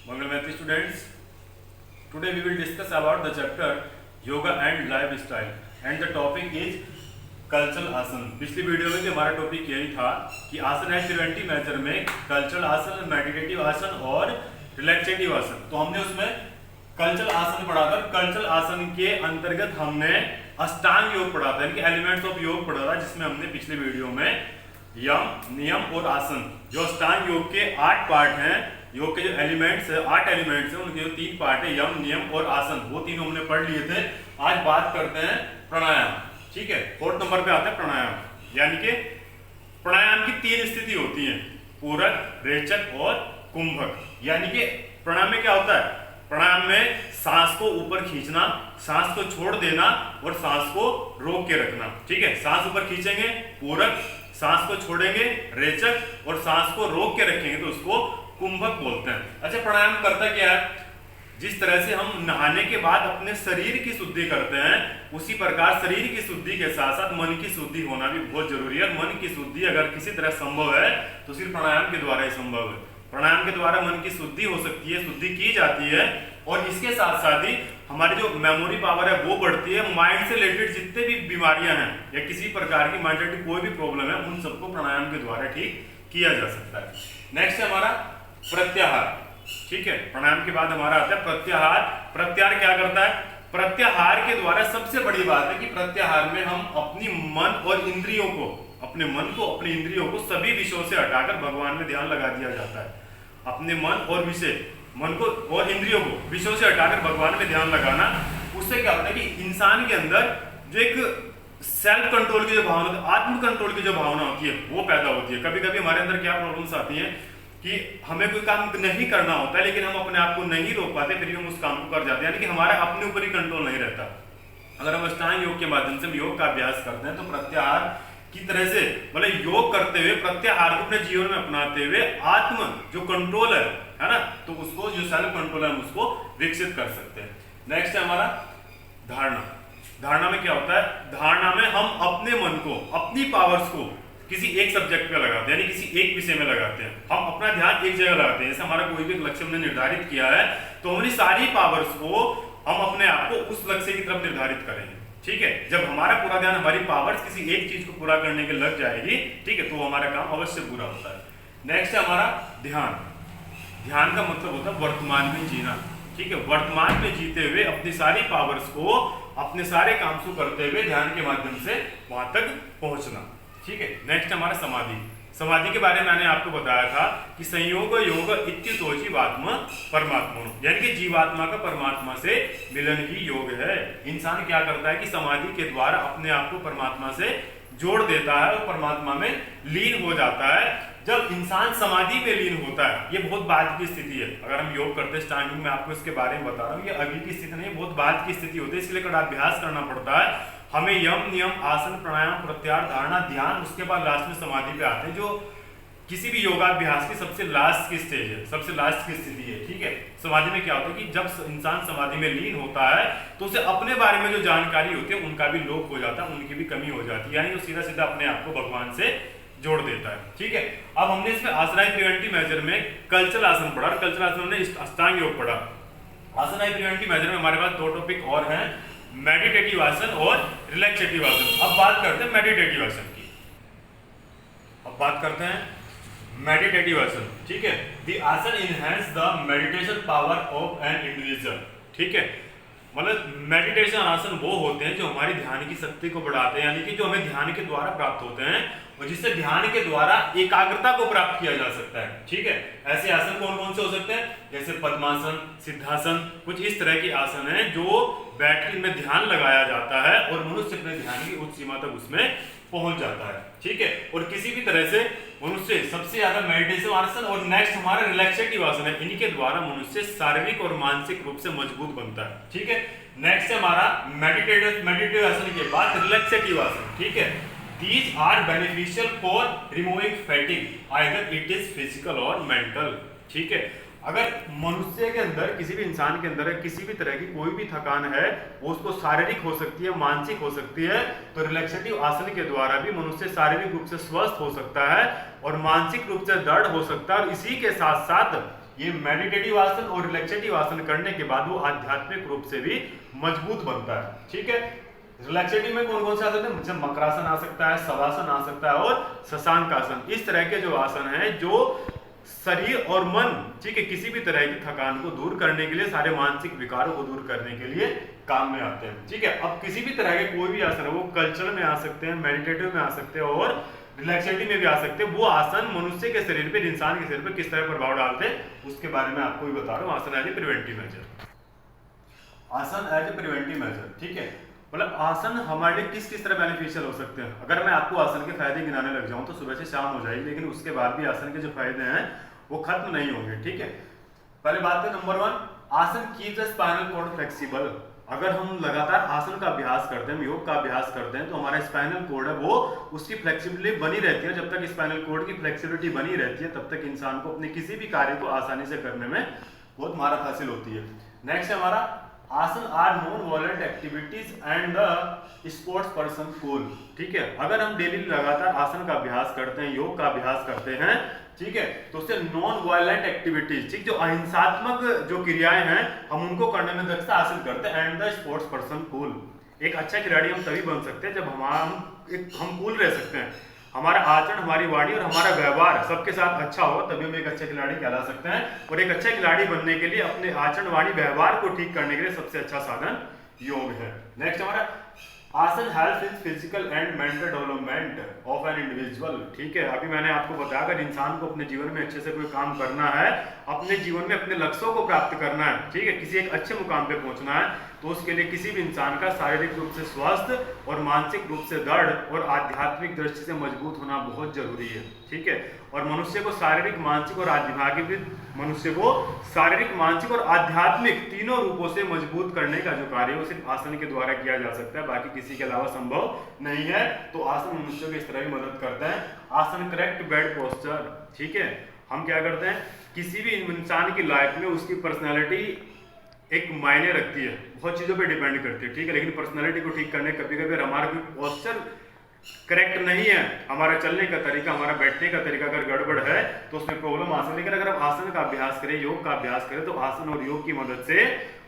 Mangalmati students, today we will discuss about the chapter Yoga and Lifestyle and the topic is cultural आसन। पिछली video में हमारा topic यही था कि आसन है प्रिवेंटिव मेजर में कल्चरल आसन, मेडिटेटिव आसन और रिलैक्सेटिव आसन। तो हमने उसमें कल्चरल आसन पढ़ा था। कल्चरल आसन के अंतर्गत हमने अष्टांग योग पढ़ा था, यानी एलिमेंट्स ऑफ योग पढ़ा था, जिसमें हमने पिछले वीडियो में यम, नियम और आसन, जो अष्टांग योग के 8 पार्ट हैं, योग के जो एलिमेंट्स है 8 एलिमेंट्स हैं, उनके जो 3 पार्ट है यम, नियम और आसन, वो तीनों हमने पढ़ लिए थे। आज बात करते हैं प्राणायाम। ठीक है, 4th नंबर पे आता है प्राणायाम। यानी कि प्राणायाम की 3 स्थिति होती हैं, पूरक, रेचक और कुंभक। यानी कि प्राणायाम में क्या होता है? प्राणायाम में सांस को ऊपर खींचना, सांस को छोड़ देना और सांस को रोक के रखना। ठीक है, सांस ऊपर खींचेंगे पूरक, सांस को छोड़ेंगे रेचक और सांस को रोक के रखेंगे तो उसको कुंभक बोलते हैं। अच्छा, प्राणायाम करता क्या है? जिस तरह से हम नहाने के बाद अपने शरीर की शुद्धि करते हैं, उसी प्रकार शरीर की शुद्धि के साथ साथ मन की शुद्धि होना भी बहुत जरूरी है। मन की शुद्धि अगर किसी तरह संभव है तो सिर्फ प्राणायाम के द्वारा ही संभव है। प्राणायाम के द्वारा मन की शुद्धि हो सकती है, शुद्धि की जाती है, और इसके साथ साथ ही हमारी जो मेमोरी पावर है वो बढ़ती है। माइंड से रिलेटेड जितने भी बीमारियां हैं या किसी प्रकार की माइंड रिलेटेड कोई भी प्रॉब्लम है, उन सबको प्राणायाम के द्वारा ठीक किया जा सकता है। नेक्स्ट है हमारा प्रत्याहार। ठीक है, प्राणायाम के बाद हमारा आता है प्रत्याहार। प्रत्याहार क्या करता है? प्रत्याहार के द्वारा सबसे बड़ी बात है कि प्रत्याहार में हम अपनी मन और इंद्रियों को, अपने मन को, अपनी इंद्रियों को सभी विषयों से हटाकर भगवान में ध्यान लगा दिया जाता है। अपने मन और विषय, मन को और इंद्रियों को विषयों से हटाकर भगवान में ध्यान लगाना, उससे क्या होता है कि इंसान के अंदर जो एक सेल्फ कंट्रोल की जो भावना, आत्म कंट्रोल की जो भावना होती है वो पैदा होती है। कभी कभी हमारे अंदर क्या प्रॉब्लम्स आती हैं कि हमें कोई काम नहीं करना होता है, लेकिन हम अपने आप को नहीं रोक पाते, फिर भी हम उस काम को कर जाते हैं, यानी कि हमारा अपने ऊपर ही कंट्रोल नहीं रहता। अगर हम अष्टांग योग के माध्यम से योग का अभ्यास करते हैं तो प्रत्याहार की तरह से, मतलब योग करते हुए प्रत्याहार को अपने जीवन में अपनाते हुए आत्म जो कंट्रोल है ना, तो उसको जो सेल्फ कंट्रोल है हम उसको विकसित कर सकते हैं। नेक्स्ट है हमारा धारणा। धारणा में क्या होता है? धारणा में हम अपने मन को, अपनी पावर्स को किसी एक सब्जेक्ट पे लगाते हैं, यानी किसी एक विषय में लगाते हैं। हम अपना ध्यान एक जगह लगाते हैं। जैसे हमारा कोई भी लक्ष्य हमने निर्धारित किया है तो हमारी सारी पावर्स को हम अपने आप को उस लक्ष्य की तरफ निर्धारित करेंगे। ठीक है, जब हमारा पूरा ध्यान, हमारी पावर्स किसी एक चीज को पूरा करने के लग जाएगी, ठीक है, तो हमारा काम अवश्य पूरा होता है। नेक्स्ट है हमारा ध्यान। ध्यान का मतलब होता है वर्तमान में जीना। ठीक है, वर्तमान में जीते हुए अपनी सारी पावर्स को, अपने सारे काम को करते हुए ध्यान के माध्यम से वहां तक पहुंचना। ठीक है, नेक्स्ट हमारा समाधि। समाधि के बारे में मैंने आपको बताया था कि संयोग योग इत्युतो जीवात्मा परमात्मा, यानी कि जीवात्मा का परमात्मा से मिलन ही योग है। इंसान क्या करता है कि समाधि के द्वारा अपने आप को परमात्मा से जोड़ देता है और परमात्मा में लीन हो जाता है। जब इंसान समाधि में लीन होता है, ये बहुत बाद की स्थिति है। अगर हम योग करते हैं, स्टार्टिंग में आपको इसके बारे में बता रहा हूँ, ये अभी की स्थिति नहीं, बहुत बाद की स्थिति होती है। इसलिए कड़ा अभ्यास करना पड़ता है हमें। यम, नियम, आसन, प्राणायाम, प्रत्याहार, धारणा, ध्यान, उसके बाद लास्ट में समाधि पे आते हैं, जो किसी भी योगाभ्यास की सबसे लास्ट की स्टेज है, सबसे लास्ट की स्थिति है। ठीक है, समाधि में क्या होता है कि जब इंसान समाधि में लीन होता है तो उसे अपने बारे में जो जानकारी होती है उनका भी लोप हो जाता है, उनकी भी कमी हो जाती है, यानी वो सीधा सीधा अपने आप को भगवान से जोड़ देता है। ठीक है, अब हमने इसमें आसनाई प्रिवेंटिव मेजर में कल्चरल आसन पढ़ा और कल्चरल आसन में अष्टांग योग पढ़ा। आसनाई प्रिवेंटिव मेजर में हमारे पास 2 टॉपिक और हैं, मेडिटेटिव आसन और रिलैक्सेटिव आसन। अब बात करते हैं मेडिटेटिव आसन की। अब बात करते हैं मेडिटेटिव आसन। ठीक है, द आसन enhance the meditation power of an individual. ठीक है, मतलब मेडिटेशन आसन वो होते हैं जो हमारी ध्यान की शक्ति को बढ़ाते हैं, यानी कि जो हमें ध्यान के द्वारा प्राप्त होते हैं और जिससे ध्यान के द्वारा एकाग्रता को प्राप्त किया जा सकता है। ठीक है, ऐसे आसन कौन कौन से हो सकते हैं? जैसे पद्मासन, सिद्धासन, कुछ इस तरह के आसन हैं जो बैटरी में ध्यान लगाया जाता है और मनुष्य अपने ध्यान की उच्च सीमा तक उसमें पहुंच जाता है। ठीक है, और किसी भी तरह से मनुष्य सबसे ज्यादा मेडिटेटिव आसन और नेक्स्ट हमारा रिलैक्सेटिव आसन है, इनके द्वारा मनुष्य शारीरिक और मानसिक रूप से मजबूत बनता है। ठीक है, नेक्स्ट है हमारा मेडिटेटिव आसन के बाद रिलैक्सेटिव आसन। ठीक है, these are beneficial for removing fatigue, either it is physical or mental। ठीक है, अगर मनुष्य के अंदर, किसी भी इंसान के अंदर किसी भी तरह की कोई भी थकान है, वो उसको शारीरिक हो सकती है, मानसिक हो सकती है, तो रिलैक्सेटिव आसन के द्वारा भी मनुष्य शारीरिक रूप से स्वस्थ हो सकता है और मानसिक रूप से दृढ़ हो सकता है। और इसी के साथ साथ ये मेडिटेटिव आसन और रिलैक्सेटिव आसन करने के बाद वो आध्यात्मिक रूप से भी मजबूत बनता है। ठीक है, रिलैक्सेटिव में कौन कौन से आसन है, जैसे मकरासन आ सकता है, शवासन आ सकता है और शशांक आसन। इस तरह के जो आसन है जो शरीर और मन, ठीक है, किसी भी तरह की थकान को दूर करने के लिए, सारे मानसिक विकारों को दूर करने के लिए काम में आते हैं। ठीक है, अब किसी भी तरह के कोई भी आसन है, वो कल्चरल में आ सकते हैं, मेडिटेटिव में आ सकते हैं और रिलैक्सेटिव में भी आ सकते हैं। वो आसन मनुष्य के शरीर पे, इंसान के शरीर पे किस तरह प्रभाव डालते हैं उसके बारे में आपको भी बता रहा हूँ। आसन एज ए प्रिवेंटिव मेजर, आसन एज ए प्रिवेंटिव मेजर। ठीक है, मतलब आसन हमारे लिए किस किस तरह बेनिफिशियल हो सकते हैं। अगर मैं आपको आसन के फायदे गिनाने लग जाऊं तो सुबह से शाम हो जाएगी, लेकिन उसके बाद भी आसन के जो फायदे हैं वो खत्म नहीं होंगे। ठीक है, पहले बात है number 1, asana keeps the spinal cord flexible. अगर हम लगातार आसन का अभ्यास करते हैं, योग का अभ्यास करते हैं, तो हमारा स्पाइनल कॉर्ड है वो उसकी फ्लेक्सिबिलिटी बनी रहती है। जब तक स्पाइनल कॉर्ड की फ्लेक्सिबिलिटी बनी रहती है तब तक इंसान को अपने किसी भी कार्य को आसानी से करने में बहुत महारत हासिल होती है। नेक्स्ट है हमारा, asana are non violent activities and the sports person cool. ठीक है, अगर हम डेली लगातार आसन का अभ्यास करते हैं, योग का अभ्यास करते हैं, ठीक है, तो उससे नॉन वायलेंट एक्टिविटीज, ठीक, जो अहिंसात्मक जो क्रियाएं हैं हम उनको करने में दक्षता हासिल करते हैं। And the sports person cool, एक अच्छा खिलाड़ी हम तभी बन सकते हैं जब हम कूल रह सकते हैं, हमारा आचरण, हमारी वाणी और हमारा व्यवहार सबके साथ अच्छा हो, तभी हम एक अच्छे खिलाड़ी कहला सकते हैं। और एक अच्छे खिलाड़ी बनने के लिए अपने आचरण, वाणी, व्यवहार को ठीक करने के लिए सबसे अच्छा साधन योग है। नेक्स्ट हमारा, आसन help in physical and mental development of an individual. ठीक है, अभी मैंने आपको बताया अगर इंसान को अपने जीवन में अच्छे से कोई काम करना है, अपने जीवन में अपने लक्ष्यों को प्राप्त करना है, ठीक है, किसी एक अच्छे मुकाम पे पहुंचना है, तो उसके लिए किसी भी इंसान का शारीरिक रूप से स्वस्थ और मानसिक रूप से दृढ़ और आध्यात्मिक दृष्टि से मजबूत होना बहुत जरूरी है। ठीक है, और मनुष्य को शारीरिक, मानसिक और आध्यात्मिक तीनों रूपों से मजबूत करने का जो कार्य है वो सिर्फ आसन के द्वारा किया जा सकता है, बाकी किसी के अलावा संभव नहीं है। तो आसन मनुष्य को इस तरह भी मदद करता है। आसन करेक्ट बेड पोस्चर। ठीक है, हम क्या करते हैं, किसी भी इंसान की लाइफ में उसकी पर्सनैलिटी एक मायने रखती है, बहुत चीजों पे डिपेंड करती है। ठीक है, लेकिन पर्सनैलिटी को ठीक करने कभी कभी हमारा कोई पोस्चर करेक्ट नहीं है, हमारा चलने का तरीका, हमारा बैठने का तरीका अगर गड़बड़ है तो उसमें प्रॉब्लम आ सकती है। लेकिन अगर हम आसन का अभ्यास करें, योग का अभ्यास करें, तो आसन और योग की मदद से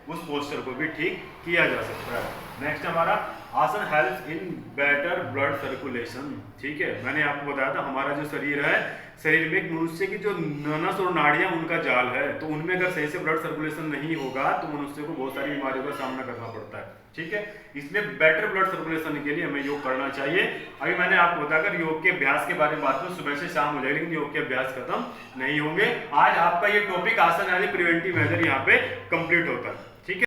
उस पोस्चर को भी ठीक किया जा सकता है। नेक्स्ट हमारा, आसन help in better blood circulation. ठीक है, मैंने आपको बताया था हमारा जो शरीर है, शरीर में एक मनुष्य की जो नस और नाड़ियां उनका जाल है, तो उनमें अगर सही से ब्लड सर्कुलेशन नहीं होगा तो मनुष्य को बहुत सारी बीमारियों का सामना करना पड़ता है। ठीक है, इसलिए बेटर ब्लड सर्कुलेशन के लिए हमें योग करना चाहिए। अभी मैंने आपको बताया अगर योग के अभ्यास के बारे में बात करूं, सुबह से शाम हो जाएगी, लेकिन योग के अभ्यास खत्म नहीं होंगे। आज आपका ये टॉपिक आसन एज ए प्रिवेंटिव मेजर यहाँ पे कंप्लीट होता है। ठीक है।